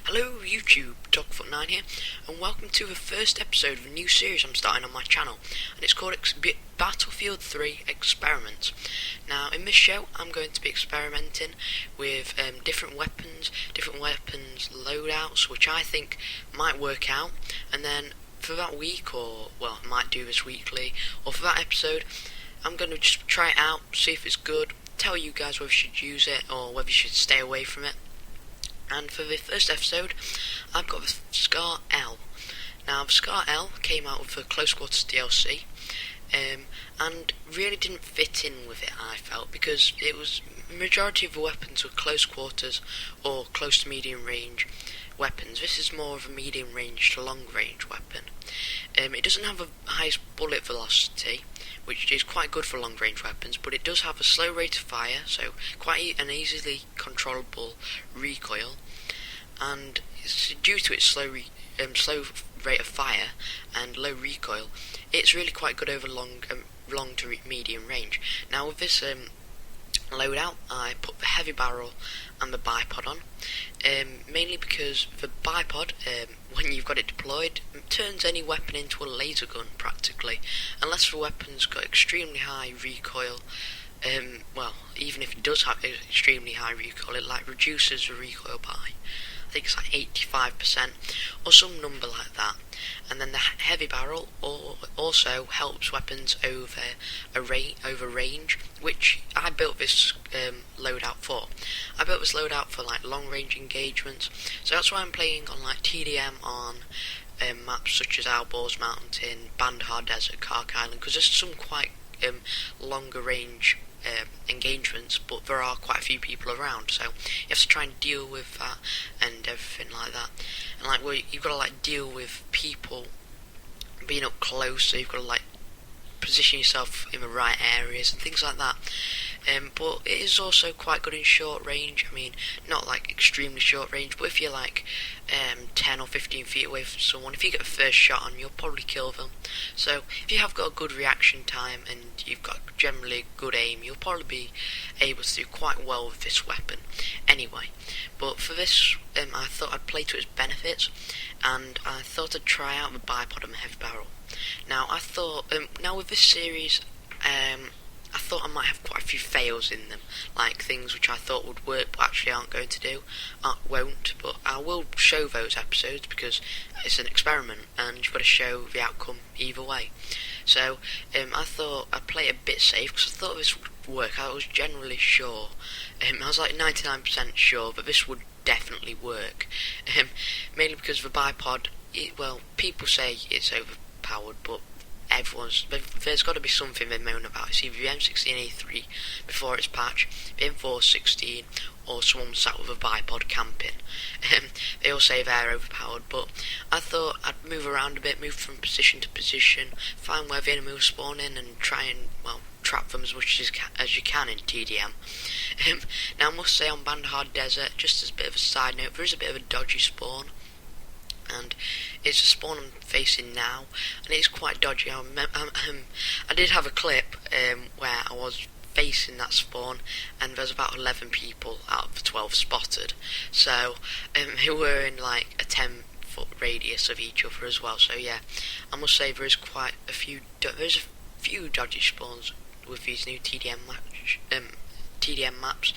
Hello YouTube, Dogfoot9 here, and welcome to the first episode of a new series I'm starting on my channel, and it's called Battlefield 3 Experiments. Now, in this show, I'm going to be experimenting with different weapons loadouts, which I think might work out, and then for that week, or, well, I might do this weekly, or for that episode, I'm going to just try it out, see if it's good, tell you guys whether you should use it, or whether you should stay away from it. And for the first episode, I've got the Scar L. Now, the Scar L came out with the Close Quarters DLC, and really didn't fit in with it, I felt, because it was majority of the weapons were close quarters or close to medium range weapons. This is more of a medium range to long range weapon. It doesn't have the highest bullet velocity, which is quite good for long range weapons, but it does have a slow rate of fire, so quite an easily controllable recoil, and it's due to its slow rate of fire and low recoil, it's really quite good over long to medium range. Now with this loadout, I put the heavy barrel and the bipod on, mainly because the bipod, when you've got it deployed, turns any weapon into a laser gun practically, unless the weapon's got extremely high recoil. Well, even if it does have extremely high recoil, it reduces the recoil by, I think it's 85% or some number like that. And then the heavy barrel also helps weapons over range, which I built this loadout for. I built this loadout for long range engagements, so that's why I'm playing on TDM on maps such as Owlballs Mountain, Bandhar Desert, Kark Island, because there's some quite longer range engagements, but there are quite a few people around, so you have to try and deal with that and everything like that. And you've got to deal with people being up close, so you've got to position yourself in the right areas and things like that. But it is also quite good in short range. I mean, not extremely short range, but if you're 10 or 15 feet away from someone, if you get a first shot on, you'll probably kill them. So if you have got a good reaction time and you've got generally good aim, you'll probably be able to do quite well with this weapon anyway. But for this, I thought I'd play to its benefits, and I thought I'd try out the bipod and the heavy barrel. Now I thought, now with this series, I thought I might have quite a few fails in them, things which I thought would work but actually aren't going to do, won't, but I will show those episodes because it's an experiment and you've got to show the outcome either way. So I thought I'd play it a bit safe because I thought this would work. I was generally sure, I was 99% sure that this would definitely work, mainly because the bipod, people say it's overpowered, but there's got to be something they moan about. It's either the M16A3 before its patch, the M416, or someone sat with a bipod camping. They all say they're overpowered, but I thought I'd move around a bit, move from position to position, find where the enemy will spawn in, and try and, trap them as much as you can in TDM. Now I must say, on Bandhar Desert, just as a bit of a side note, there is a bit of a dodgy spawn, and it's a spawn I'm facing now, and it's quite dodgy. I did have a clip where I was facing that spawn, and there's about 11 people out of the 12 spotted, so they were in a 10-foot radius of each other as well. So yeah, I must say there's a few dodgy spawns with these new TDM maps,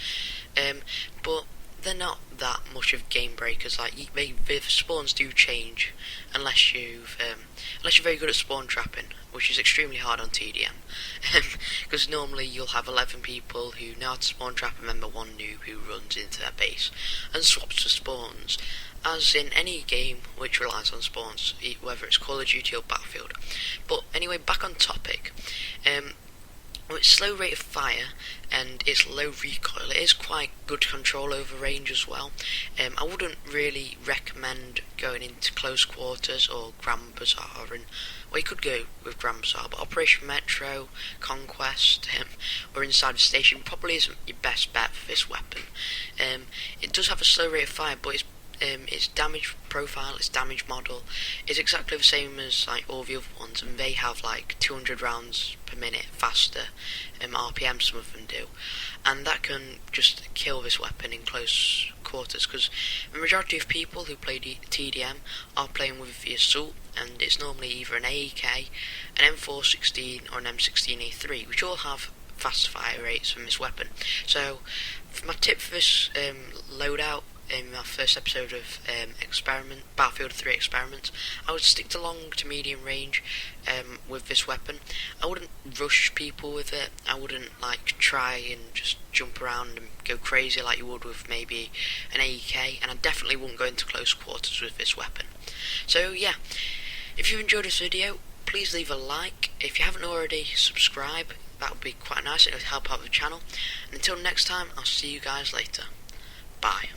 but they're not that much of game breakers. The spawns do change unless you're very good at spawn trapping, which is extremely hard on TDM, because normally you'll have 11 people who know how to spawn trap and then the one noob who runs into their base and swaps the spawns, as in any game which relies on spawns, whether it's Call of Duty or Battlefield. But anyway, back on topic. With its slow rate of fire and its low recoil, it is quite good control over range as well. I wouldn't really recommend going into close quarters or Grand Bazaar, you could go with Grand Bazaar, but Operation Metro, Conquest, or inside the station probably isn't your best bet for this weapon. It does have a slow rate of fire, but its damage profile, its damage model is exactly the same as all the other ones, and they have 200 rounds per minute faster RPM, some of them do, and that can just kill this weapon in close quarters, because the majority of people who play TDM are playing with the assault, and it's normally either an AEK, an M416 or an M16A3, which all have fast fire rates from this weapon. So my tip for this loadout in my first episode of Battlefield 3 Experiment, I would stick to long to medium range with this weapon. I wouldn't rush people with it. I wouldn't try and just jump around and go crazy like you would with maybe an AEK, and I definitely wouldn't go into close quarters with this weapon. So yeah, if you've enjoyed this video, please leave a like. If you haven't already, subscribe. That would be quite nice, it would help out the channel. And until next time, I'll see you guys later. Bye.